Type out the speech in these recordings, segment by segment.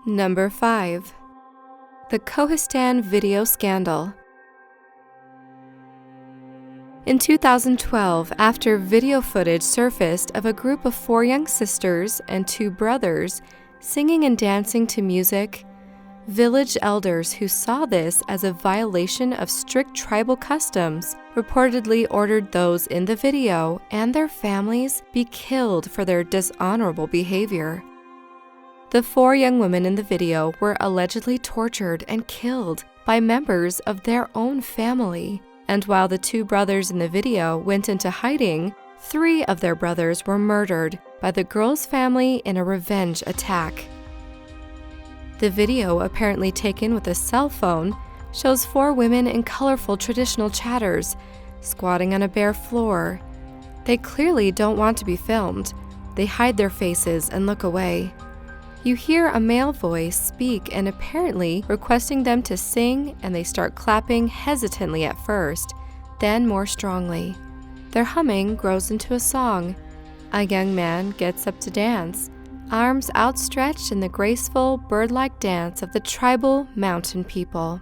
Number 5. The Kohistan video scandal. In 2012, after video footage surfaced of a group of 4 young sisters and 2 brothers singing and dancing to music, village elders who saw this as a violation of strict tribal customs reportedly ordered those in the video and their families be killed for their dishonorable behavior. The 4 young women in the video were allegedly tortured and killed by members of their own family, and while the 2 brothers in the video went into hiding, 3 of their brothers were murdered by the girls' family in a revenge attack. The video, apparently taken with a cell phone, shows 4 women in colorful traditional chatters, squatting on a bare floor. They clearly don't want to be filmed. They hide their faces and look away. You hear a male voice speak and apparently requesting them to sing, and they start clapping hesitantly at first, then more strongly. Their humming grows into a song. A young man gets up to dance, arms outstretched in the graceful, bird-like dance of the tribal mountain people.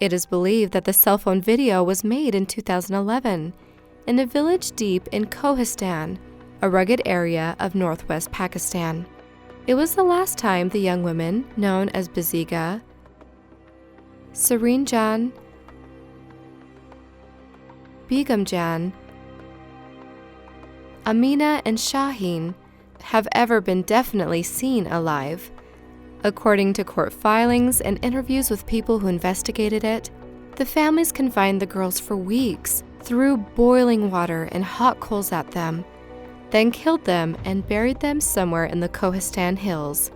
It is believed that the cell phone video was made in 2011 in a village deep in Kohistan, a rugged area of northwest Pakistan. It was the last time the young women, known as Baziga, Sareen Jan, Begum Jan, Amina, and Shaheen have ever been definitely seen alive. According to court filings and interviews with people who investigated it, the families confined the girls for weeks, threw boiling water and hot coals at them, then killed them and buried them somewhere in the Kohistan hills.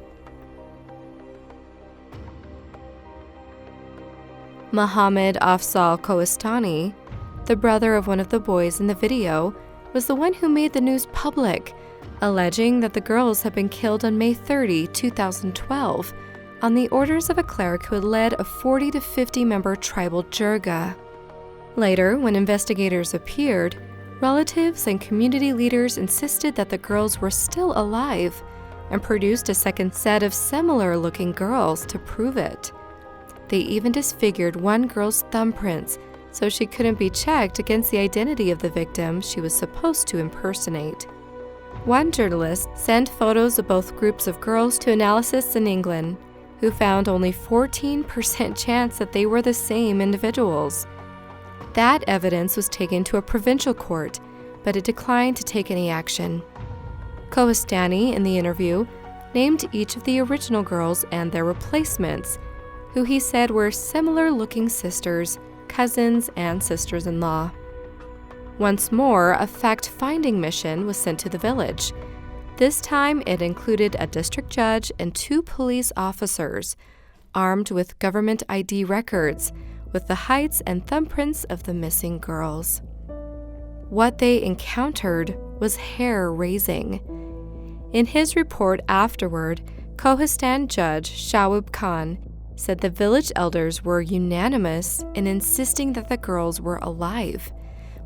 Mohammed Afzal Kohistani, the brother of one of the boys in the video, was the one who made the news public, alleging that the girls had been killed on May 30, 2012, on the orders of a cleric who had led a 40 to 50 member tribal jirga. Later, when investigators appeared, relatives and community leaders insisted that the girls were still alive and produced a second set of similar-looking girls to prove it. They even disfigured one girl's thumbprints so she couldn't be checked against the identity of the victim she was supposed to impersonate. One journalist sent photos of both groups of girls to analysts in England, who found only 14% chance that they were the same individuals. That evidence was taken to a provincial court, but it declined to take any action. Kohistani, in the interview, named each of the original girls and their replacements, who he said were similar-looking sisters, cousins, and sisters-in-law. Once more, a fact-finding mission was sent to the village. This time, it included a district judge and 2 police officers, armed with government ID records, with the heights and thumbprints of the missing girls. What they encountered was hair-raising. In his report afterward, Kohistan Judge Shawib Khan said the village elders were unanimous in insisting that the girls were alive,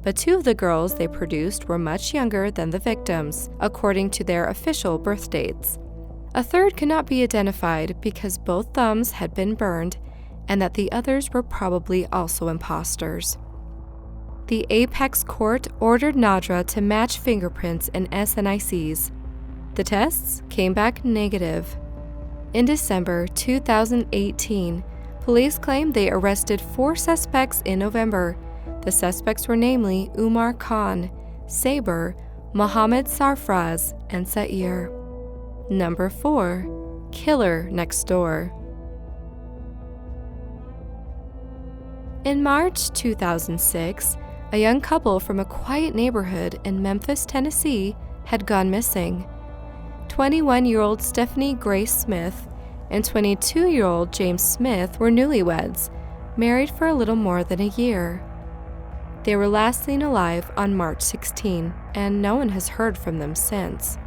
but 2 of the girls they produced were much younger than the victims, according to their official birth dates. A third could not be identified because both thumbs had been burned, and that the others were probably also imposters. The Apex Court ordered Nadra to match fingerprints and SNICs. The tests came back negative. In December 2018, police claimed they arrested 4 suspects in November. The suspects were namely Umar Khan, Saber, Mohammed Sarfraz, and Sair. Number 4. Killer Next Door. In March 2006, a young couple from a quiet neighborhood in Memphis, Tennessee, had gone missing. 21-year-old Stephanie Grace Smith and 22-year-old James Smith were newlyweds, married for a little more than a year. They were last seen alive on March 16, and no one has heard from them since.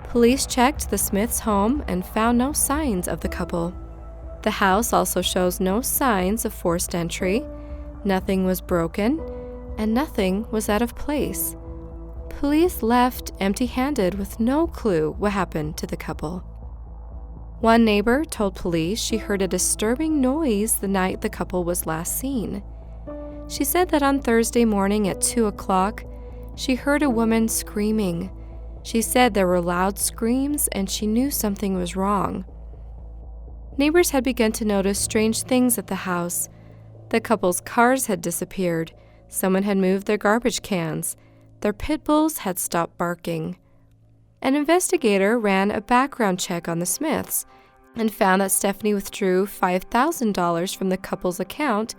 Police checked the Smiths' home and found no signs of the couple. The house also shows no signs of forced entry. Nothing was broken, and nothing was out of place. Police left empty-handed with no clue what happened to the couple. One neighbor told police she heard a disturbing noise the night the couple was last seen. She said that on Thursday morning at 2 o'clock, she heard a woman screaming. She said there were loud screams and she knew something was wrong. Neighbors had begun to notice strange things at the house. The couple's cars had disappeared. Someone had moved their garbage cans. Their pit bulls had stopped barking. An investigator ran a background check on the Smiths and found that Stephanie withdrew $5,000 from the couple's account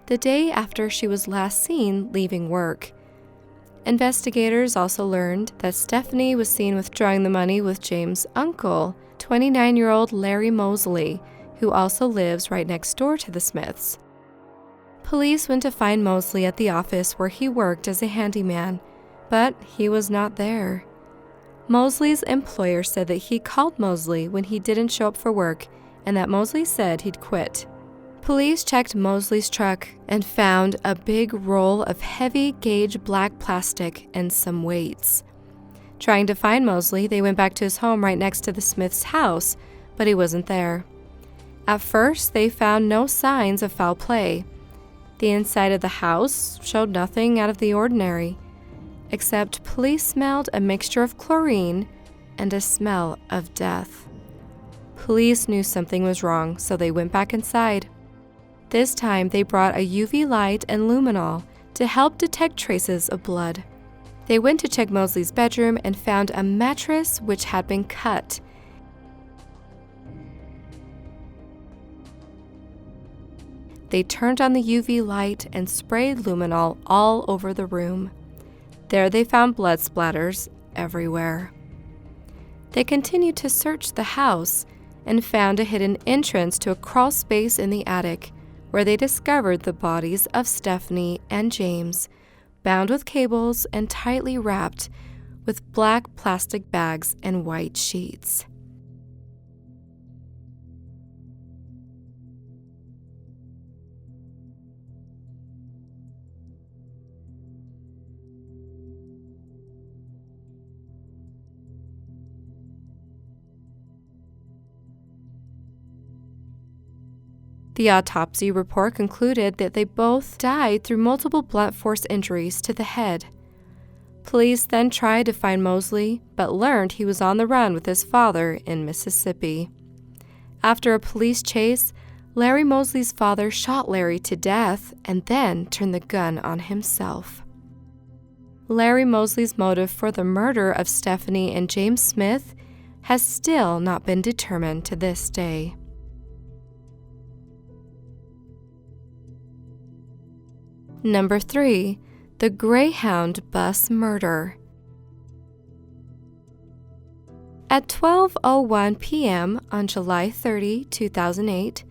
the day after she was last seen leaving work. Investigators also learned that Stephanie was seen withdrawing the money with James' uncle, 29-year-old Larry Mosley, who also lives right next door to the Smiths. Police went to find Mosley at the office where he worked as a handyman, but he was not there. Mosley's employer said that he called Mosley when he didn't show up for work and that Mosley said he'd quit. Police checked Mosley's truck and found a big roll of heavy-gauge black plastic and some weights. Trying to find Mosley, they went back to his home right next to the Smiths' house, but he wasn't there. At first, they found no signs of foul play. The inside of the house showed nothing out of the ordinary, except police smelled a mixture of chlorine and a smell of death. Police knew something was wrong, so they went back inside. This time, they brought a UV light and luminol to help detect traces of blood. They went to check Mosley's bedroom and found a mattress which had been cut. They turned on the UV light and sprayed luminol all over the room. There they found blood splatters everywhere. They continued to search the house and found a hidden entrance to a crawl space in the attic, where they discovered the bodies of Stephanie and James, bound with cables and tightly wrapped with black plastic bags and white sheets. The autopsy report concluded that they both died through multiple blunt force injuries to the head. Police then tried to find Mosley, but learned he was on the run with his father in Mississippi. After a police chase, Larry Mosley's father shot Larry to death and then turned the gun on himself. Larry Mosley's motive for the murder of Stephanie and James Smith has still not been determined to this day. Number 3. The Greyhound Bus Murder. At 12:01 p.m. on July 30, 2008,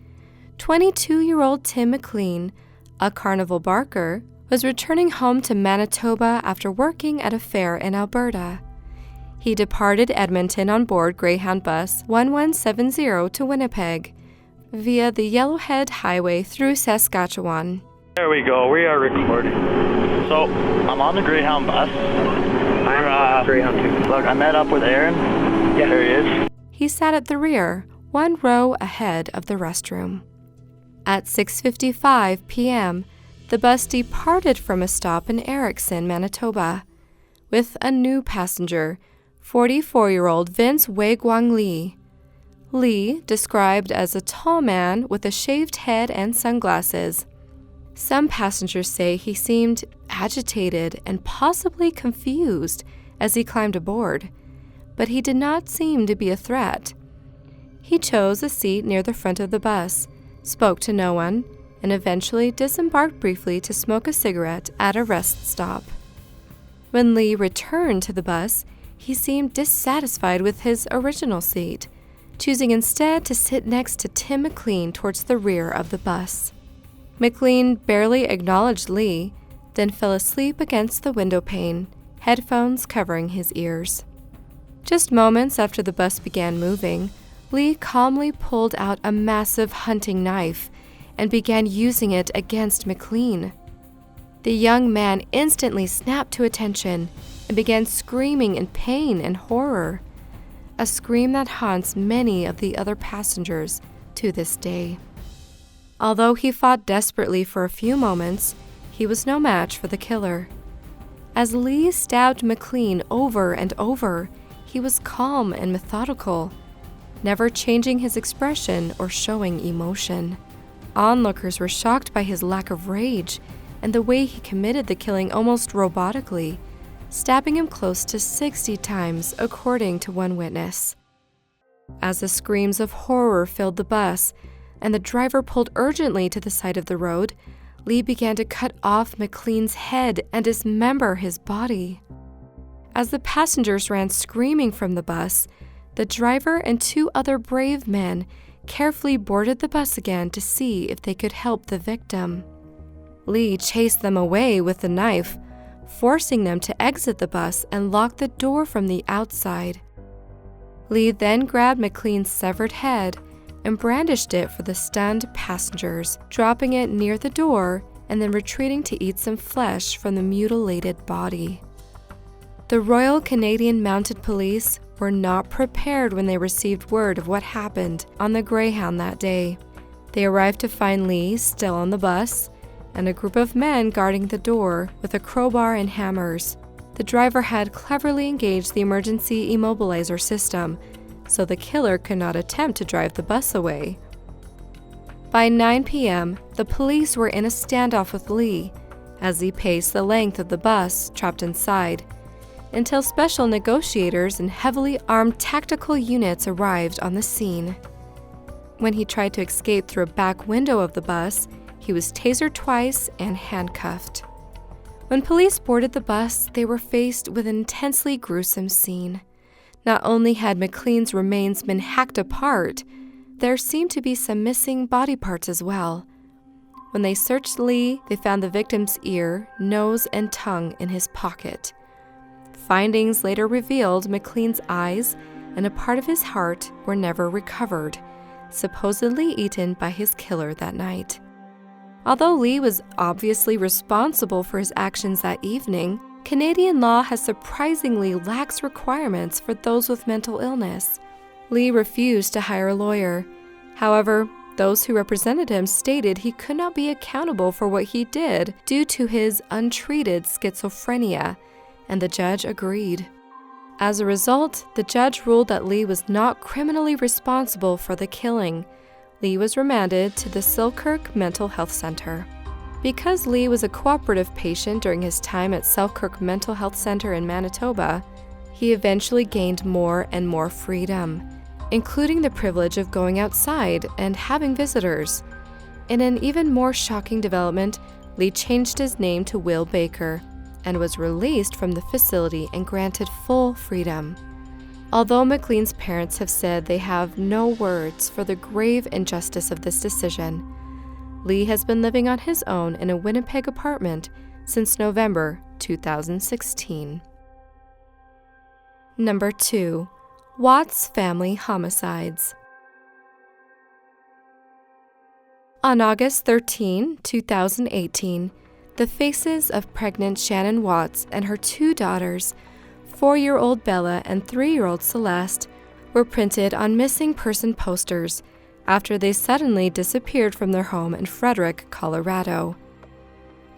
22-year-old Tim McLean, a carnival barker, was returning home to Manitoba after working at a fair in Alberta. He departed Edmonton on board Greyhound Bus 1170 to Winnipeg via the Yellowhead Highway through Saskatchewan. There we go, we are recording. So, I'm on the Greyhound bus. I'm Greyhound too. Look, I met up with Aaron. Yeah, there he is. He sat at the rear, one row ahead of the restroom. At 6:55 p.m., the bus departed from a stop in Erickson, Manitoba, with a new passenger, 44-year-old Vince Wei-Guang Lee. Lee, described as a tall man with a shaved head and sunglasses. Some passengers say he seemed agitated and possibly confused as he climbed aboard, but he did not seem to be a threat. He chose a seat near the front of the bus, spoke to no one, and eventually disembarked briefly to smoke a cigarette at a rest stop. When Lee returned to the bus, he seemed dissatisfied with his original seat, choosing instead to sit next to Tim McLean towards the rear of the bus. McLean barely acknowledged Lee, then fell asleep against the window pane, headphones covering his ears. Just moments after the bus began moving, Lee calmly pulled out a massive hunting knife and began using it against MacLeod. The young man instantly snapped to attention and began screaming in pain and horror, a scream that haunts many of the other passengers to this day. Although he fought desperately for a few moments, he was no match for the killer. As Lee stabbed MacLeod over and over, he was calm and methodical, never changing his expression or showing emotion. Onlookers were shocked by his lack of rage and the way he committed the killing almost robotically, stabbing him close to 60 times, according to one witness. As the screams of horror filled the bus and the driver pulled urgently to the side of the road, Lee began to cut off MacLeod's head and dismember his body. As the passengers ran screaming from the bus, the driver and 2 other brave men carefully boarded the bus again to see if they could help the victim. Lee chased them away with the knife, forcing them to exit the bus and lock the door from the outside. Lee then grabbed MacLeod's severed head and brandished it for the stunned passengers, dropping it near the door and then retreating to eat some flesh from the mutilated body. The Royal Canadian Mounted Police were not prepared when they received word of what happened on the Greyhound that day. They arrived to find Lee still on the bus and a group of men guarding the door with a crowbar and hammers. The driver had cleverly engaged the emergency immobilizer system, so the killer could not attempt to drive the bus away. By 9 p.m., the police were in a standoff with Lee as he paced the length of the bus, trapped inside, until special negotiators and heavily armed tactical units arrived on the scene. When he tried to escape through a back window of the bus, he was tasered twice and handcuffed. When police boarded the bus, they were faced with an intensely gruesome scene. Not only had MacLeod's remains been hacked apart, there seemed to be some missing body parts as well. When they searched Lee, they found the victim's ear, nose, and tongue in his pocket. Findings later revealed MacLeod's eyes and a part of his heart were never recovered, supposedly eaten by his killer that night. Although Lee was obviously responsible for his actions that evening, Canadian law has surprisingly lax requirements for those with mental illness. Lee refused to hire a lawyer. However, those who represented him stated he could not be accountable for what he did due to his untreated schizophrenia, and the judge agreed. As a result, the judge ruled that Lee was not criminally responsible for the killing. Lee was remanded to the Selkirk Mental Health Center. Because Lee was a cooperative patient during his time at Selkirk Mental Health Center in Manitoba, he eventually gained more and more freedom, including the privilege of going outside and having visitors. In an even more shocking development, Lee changed his name to Will Baker and was released from the facility and granted full freedom. Although MacLeod's parents have said they have no words for the grave injustice of this decision, Lee has been living on his own in a Winnipeg apartment since November 2016. Number 2. Watts Family Homicides. On August 13, 2018, the faces of pregnant Shannon Watts and her 2 daughters, 4-year-old Bella and 3-year-old Celeste, were printed on missing person posters after they suddenly disappeared from their home in Frederick, Colorado.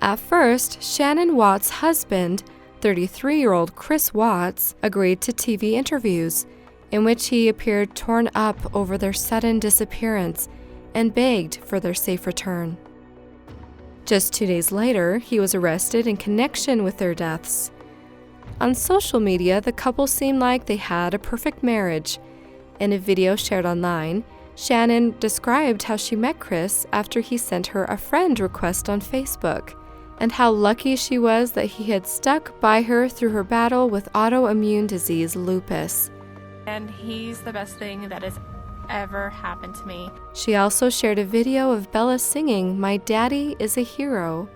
At first, Shannon Watts' husband, 33-year-old Chris Watts, agreed to TV interviews, in which he appeared torn up over their sudden disappearance and begged for their safe return. Just 2 days later, he was arrested in connection with their deaths. On social media, the couple seemed like they had a perfect marriage. In a video shared online, Shannon described how she met Chris after he sent her a friend request on Facebook, and how lucky she was that he had stuck by her through her battle with autoimmune disease lupus. And he's the best thing that has ever happened to me. She also shared a video of Bella singing "My Daddy is a Hero."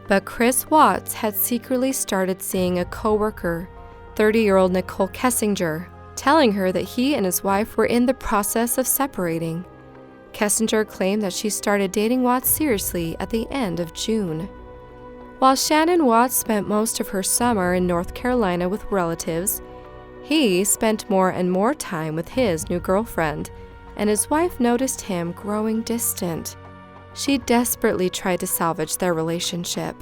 But Chris Watts had secretly started seeing a co-worker, 30-year-old Nicole Kessinger, telling her that he and his wife were in the process of separating. Kessinger claimed that she started dating Watts seriously at the end of June. While Shannon Watts spent most of her summer in North Carolina with relatives, he spent more and more time with his new girlfriend, and his wife noticed him growing distant. She desperately tried to salvage their relationship.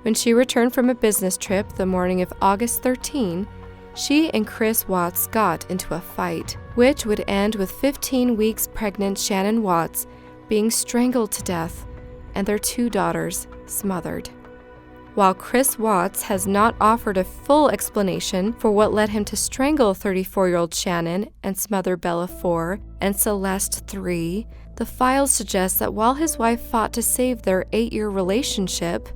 When she returned from a business trip the morning of August 13, she and Chris Watts got into a fight, which would end with 15 weeks pregnant Shannon Watts being strangled to death and their 2 daughters smothered. While Chris Watts has not offered a full explanation for what led him to strangle 34-year-old Shannon and smother Bella 4 and Celeste 3, the files suggest that while his wife fought to save their 8-year relationship,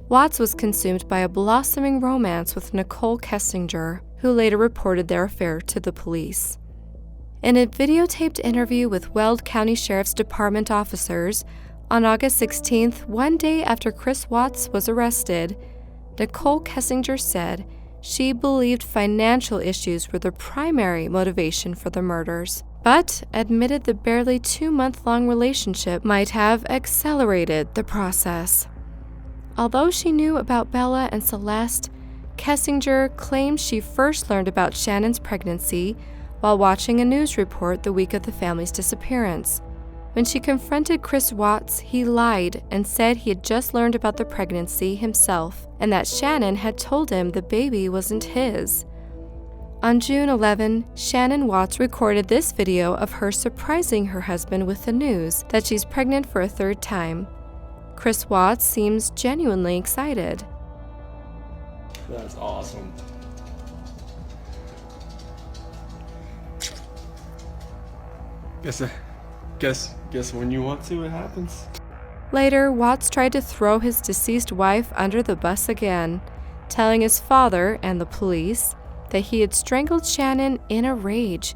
Watts was consumed by a blossoming romance with Nicole Kessinger, who later reported their affair to the police. In a videotaped interview with Weld County Sheriff's Department officers on August 16th, one day after Chris Watts was arrested, Nicole Kessinger said she believed financial issues were the primary motivation for the murders, but admitted the barely 2-month-long relationship might have accelerated the process. Although she knew about Bella and Celeste, Kessinger claims she first learned about Shannon's pregnancy while watching a news report the week of the family's disappearance. When she confronted Chris Watts, he lied and said he had just learned about the pregnancy himself and that Shannon had told him the baby wasn't his. On June 11, Shannon Watts recorded this video of her surprising her husband with the news that she's pregnant for a 3rd time. Chris Watts seems genuinely excited. That's awesome. Guess when you want to, it happens. Later, Watts tried to throw his deceased wife under the bus again, telling his father and the police that he had strangled Shannon in a rage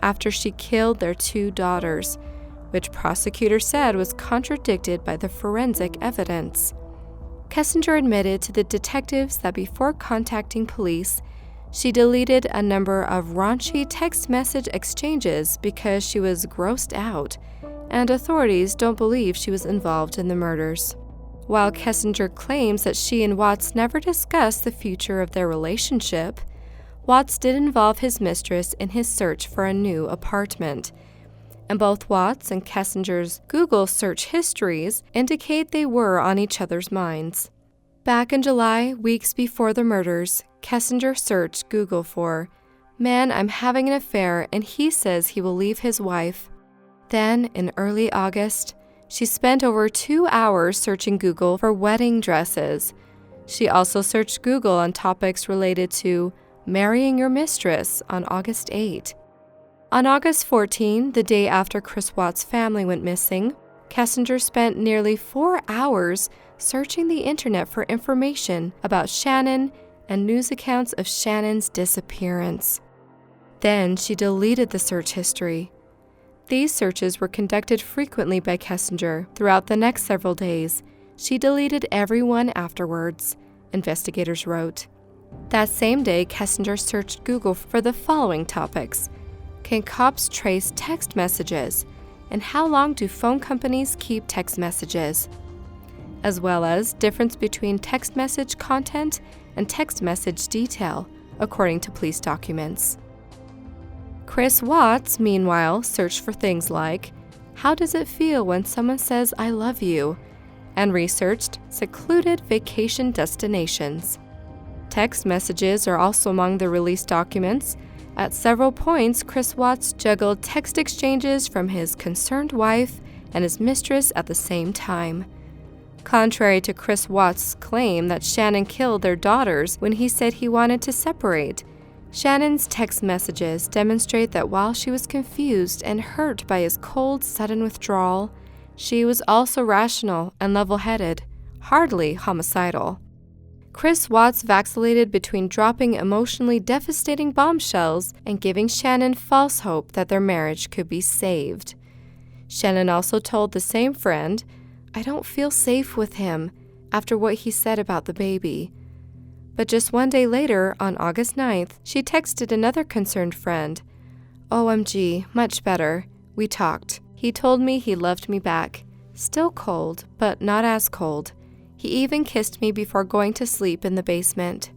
after she killed their 2 daughters, which prosecutors said was contradicted by the forensic evidence. Kessinger admitted to the detectives that before contacting police, she deleted a number of raunchy text message exchanges because she was grossed out, and authorities don't believe she was involved in the murders. While Kessinger claims that she and Watts never discussed the future of their relationship, Watts did involve his mistress in his search for a new apartment, and both Watts and Kessinger's Google search histories indicate they were on each other's minds. Back in July, weeks before the murders, Kessinger searched Google for, "Man, I'm having an affair and he says he will leave his wife." Then, in early August, she spent over 2 hours searching Google for wedding dresses. She also searched Google on topics related to marrying your mistress on August 8. On August 14, the day after Chris Watts' family went missing, Kessinger spent nearly 4 hours searching the internet for information about Shannon and news accounts of Shannon's disappearance. Then she deleted the search history. These searches were conducted frequently by Kessinger throughout the next several days. She deleted everyone afterwards, investigators wrote. That same day, Kessinger searched Google for the following topics: can cops trace text messages? And how long do phone companies keep text messages? As well as difference between text message content and text message detail, according to police documents. Chris Watts, meanwhile, searched for things like, how does it feel when someone says I love you? And researched secluded vacation destinations. Text messages are also among the released documents. At several points, Chris Watts juggled text exchanges from his concerned wife and his mistress at the same time. Contrary to Chris Watts' claim that Shannon killed their daughters when he said he wanted to separate, Shannon's text messages demonstrate that while she was confused and hurt by his cold, sudden withdrawal, she was also rational and level-headed, hardly homicidal. Chris Watts vacillated between dropping emotionally devastating bombshells and giving Shannon false hope that their marriage could be saved. Shannon also told the same friend, I don't feel safe with him, after what he said about the baby. But just one day later, on August 9th, she texted another concerned friend, OMG, much better. We talked. He told me he loved me back. Still cold, but not as cold. He even kissed me before going to sleep in the basement.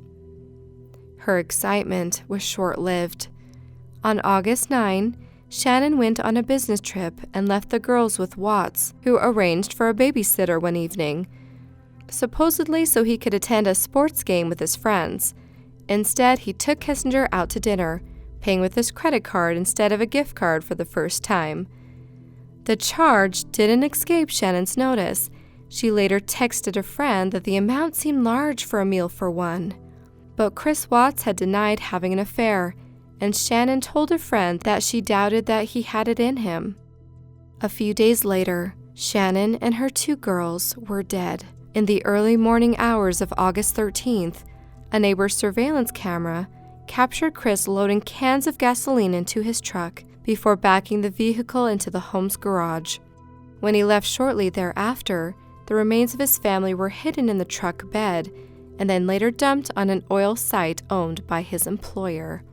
Her excitement was short-lived. On August 9, Shannon went on a business trip and left the girls with Watts, who arranged for a babysitter one evening, supposedly so he could attend a sports game with his friends. Instead, he took Kissinger out to dinner, paying with his credit card instead of a gift card for the first time. The charge didn't escape Shannon's notice. She later texted a friend that the amount seemed large for a meal for one. But Chris Watts had denied having an affair, and Shannon told a friend that she doubted that he had it in him. A few days later, Shannon and her 2 girls were dead. In the early morning hours of August 13th, a neighbor's surveillance camera captured Chris loading cans of gasoline into his truck before backing the vehicle into the home's garage. When he left shortly thereafter, the remains of his family were hidden in the truck bed and then later dumped on an oil site owned by his employer.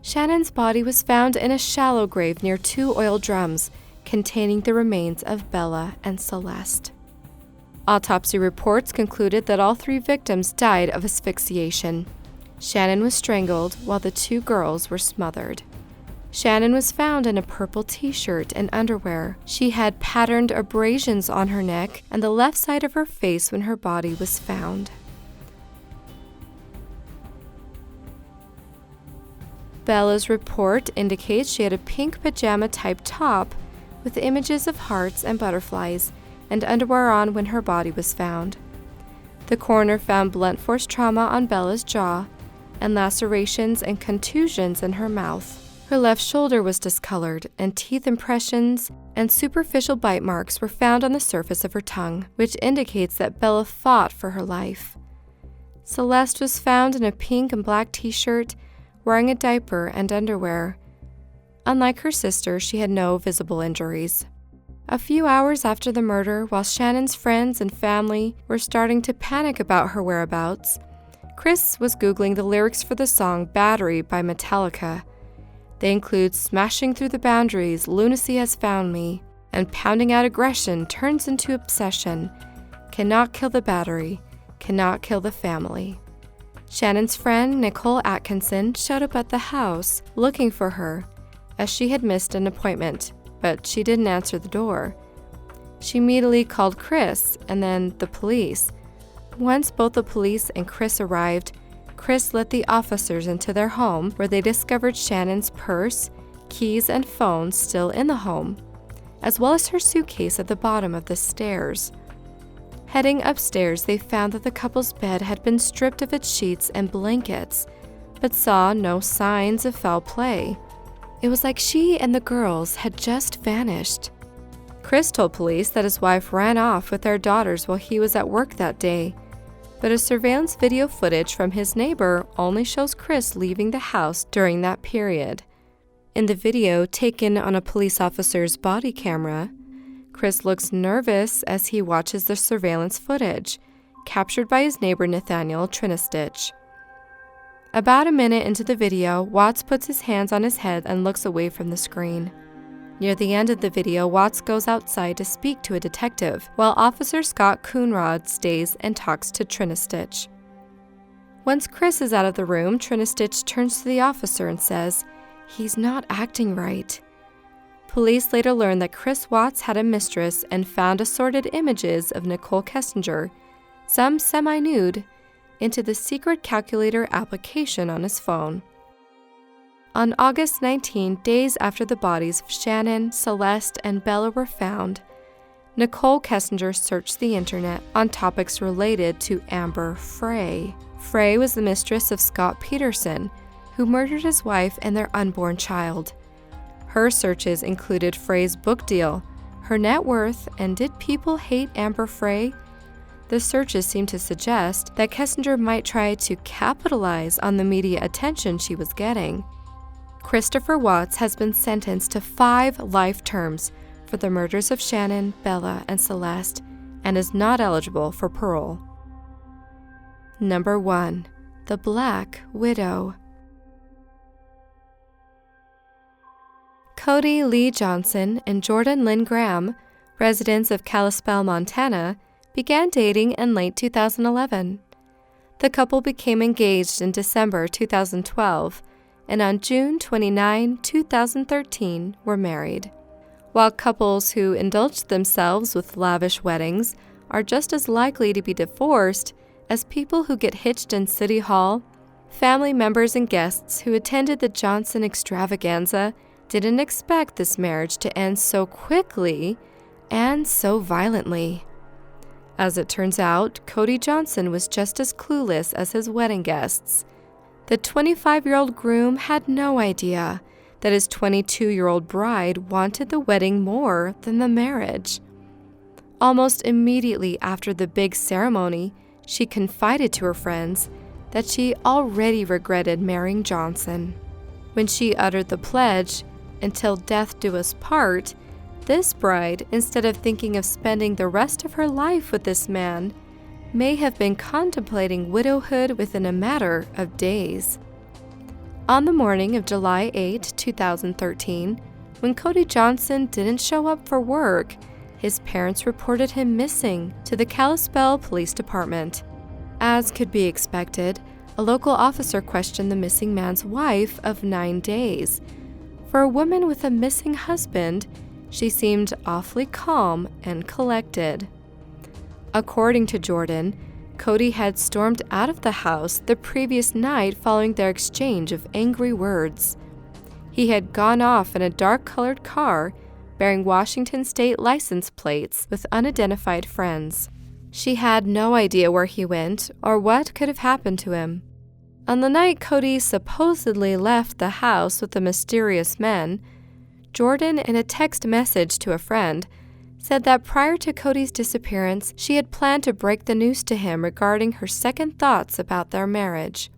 Shannon's body was found in a shallow grave near 2 oil drums containing the remains of Bella and Celeste. Autopsy reports concluded that all 3 victims died of asphyxiation. Shannon was strangled while the 2 girls were smothered. Shannon was found in a purple t-shirt and underwear. She had patterned abrasions on her neck and the left side of her face when her body was found. Bella's report indicates she had a pink pajama-type top with images of hearts and butterflies and underwear on when her body was found. The coroner found blunt force trauma on Bella's jaw and lacerations and contusions in her mouth. Her left shoulder was discolored, and teeth impressions and superficial bite marks were found on the surface of her tongue, which indicates that Bella fought for her life. Celeste was found in a pink and black t-shirt, wearing a diaper and underwear. Unlike her sister, she had no visible injuries. A few hours after the murder, while Shannon's friends and family were starting to panic about her whereabouts, Chris was Googling the lyrics for the song Battery by Metallica. They include smashing through the boundaries, lunacy has found me, and pounding out aggression turns into obsession. Cannot kill the battery, cannot kill the family. Shannon's friend, Nicole Atkinson, showed up at the house looking for her, as she had missed an appointment, but she didn't answer the door. She immediately called Chris and then the police. Once both the police and Chris arrived, Chris led the officers into their home where they discovered Shannon's purse, keys, and phone still in the home, as well as her suitcase at the bottom of the stairs. Heading upstairs, they found that the couple's bed had been stripped of its sheets and blankets, but saw no signs of foul play. It was like she and the girls had just vanished. Chris told police that his wife ran off with their daughters while he was at work that day, but a surveillance video footage from his neighbor only shows Chris leaving the house during that period. In the video taken on a police officer's body camera, Chris looks nervous as he watches the surveillance footage, captured by his neighbor Nathaniel Trinistich. About a minute into the video, Watts puts his hands on his head and looks away from the screen. Near the end of the video, Watts goes outside to speak to a detective, while Officer Scott Coonrod stays and talks to Trinistich. Once Chris is out of the room, Trinistich turns to the officer and says, "He's not acting right." Police later learned that Chris Watts had a mistress and found assorted images of Nicole Kessinger, some semi-nude, into the secret calculator application on his phone. On August 19, days after the bodies of Shannon, Celeste, and Bella were found, Nicole Kessinger searched the internet on topics related to Amber Frey. Frey was the mistress of Scott Peterson, who murdered his wife and their unborn child. Her searches included Frey's book deal, her net worth, and did people hate Amber Frey? The searches seemed to suggest that Kessinger might try to capitalize on the media attention she was getting. Christopher Watts has been sentenced to 5 life terms for the murders of Shannon, Bella, and Celeste, and is not eligible for parole. Number 1. The Black Widow. Cody Lee Johnson and Jordan Lynn Graham, residents of Kalispell, Montana, began dating in late 2011. The couple became engaged in December 2012, and on June 29, 2013, were married. While couples who indulge themselves with lavish weddings are just as likely to be divorced as people who get hitched in City Hall, family members and guests who attended the Johnson extravaganza didn't expect this marriage to end so quickly and so violently. As it turns out, Cody Johnson was just as clueless as his wedding guests. The 25-year-old groom had no idea that his 22-year-old bride wanted the wedding more than the marriage. Almost immediately after the big ceremony, she confided to her friends that she already regretted marrying Johnson. When she uttered the pledge, "Until death do us part," this bride, instead of thinking of spending the rest of her life with this man, may have been contemplating widowhood within a matter of days. On the morning of July 8, 2013, when Cody Johnson didn't show up for work, his parents reported him missing to the Kalispell Police Department. As could be expected, a local officer questioned the missing man's wife of 9 days. For a woman with a missing husband, she seemed awfully calm and collected. According to Jordan, Cody had stormed out of the house the previous night following their exchange of angry words. He had gone off in a dark-colored car bearing Washington state license plates with unidentified friends. She had no idea where he went or what could have happened to him. On the night Cody supposedly left the house with the mysterious men, Jordan, in a text message to a friend, said that prior to Cody's disappearance, she had planned to break the news to him regarding her second thoughts about their marriage.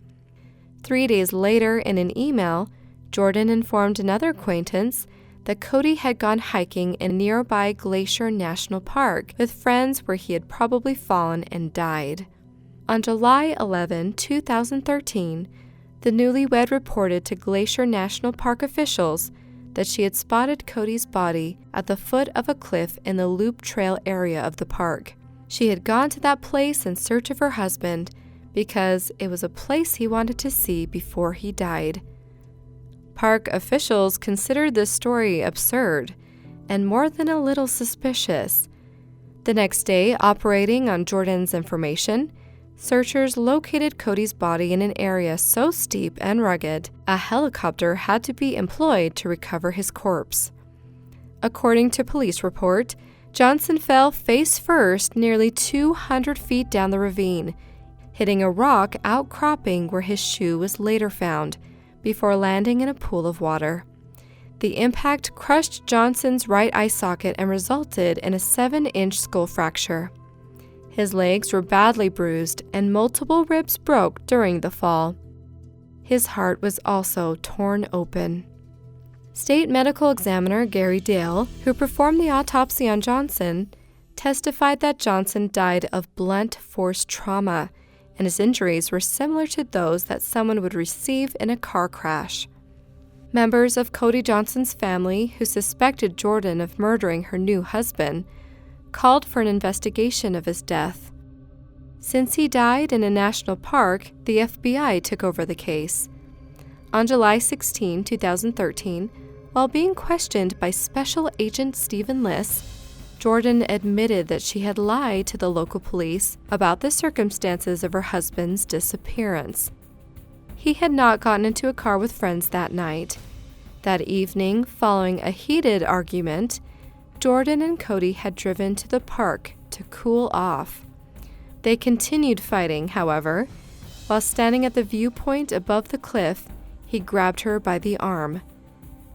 3 days later, in an email, Jordan informed another acquaintance that Cody had gone hiking in nearby Glacier National Park with friends where he had probably fallen and died. On July 11, 2013, the newlywed reported to Glacier National Park officials that she had spotted Cody's body at the foot of a cliff in the Loop Trail area of the park. She had gone to that place in search of her husband because it was a place he wanted to see before he died. Park officials considered this story absurd and more than a little suspicious. The next day, operating on Jordan's information, searchers located Cody's body in an area so steep and rugged, a helicopter had to be employed to recover his corpse. According to police report, Johnson fell face first nearly 200 feet down the ravine, hitting a rock outcropping where his shoe was later found, before landing in a pool of water. The impact crushed Johnson's right eye socket and resulted in a 7-inch skull fracture. His legs were badly bruised and multiple ribs broke during the fall. His heart was also torn open. State medical examiner Gary Dale, who performed the autopsy on Johnson, testified that Johnson died of blunt force trauma, and his injuries were similar to those that someone would receive in a car crash. Members of Cody Johnson's family, who suspected Jordan of murdering her new husband, called for an investigation of his death. Since he died in a national park, the FBI took over the case. On July 16, 2013, while being questioned by Special Agent Stephen Liss, Jordan admitted that she had lied to the local police about the circumstances of her husband's disappearance. He had not gotten into a car with friends that night. That evening, following a heated argument, Jordan and Cody had driven to the park to cool off. They continued fighting, however. While standing at the viewpoint above the cliff, he grabbed her by the arm.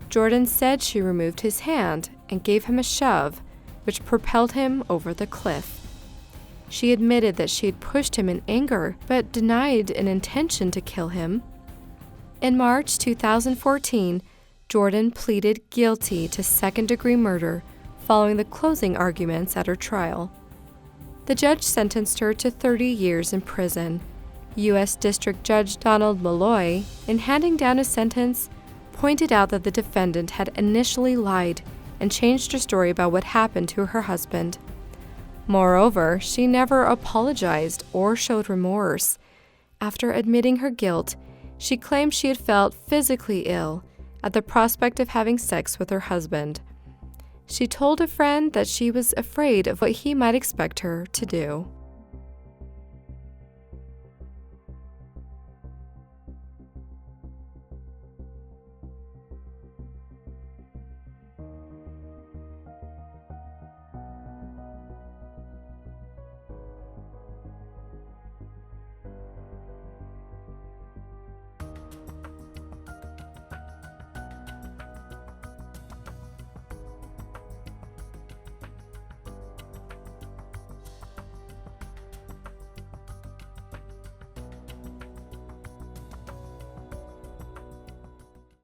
Jordan said she removed his hand and gave him a shove, which propelled him over the cliff. She admitted that she had pushed him in anger, but denied an intention to kill him. In March 2014, Jordan pleaded guilty to second-degree murder following the closing arguments at her trial. The judge sentenced her to 30 years in prison. U.S. District Judge Donald Malloy, in handing down a sentence, pointed out that the defendant had initially lied and changed her story about what happened to her husband. Moreover, she never apologized or showed remorse. After admitting her guilt, she claimed she had felt physically ill at the prospect of having sex with her husband. She told a friend that she was afraid of what he might expect her to do.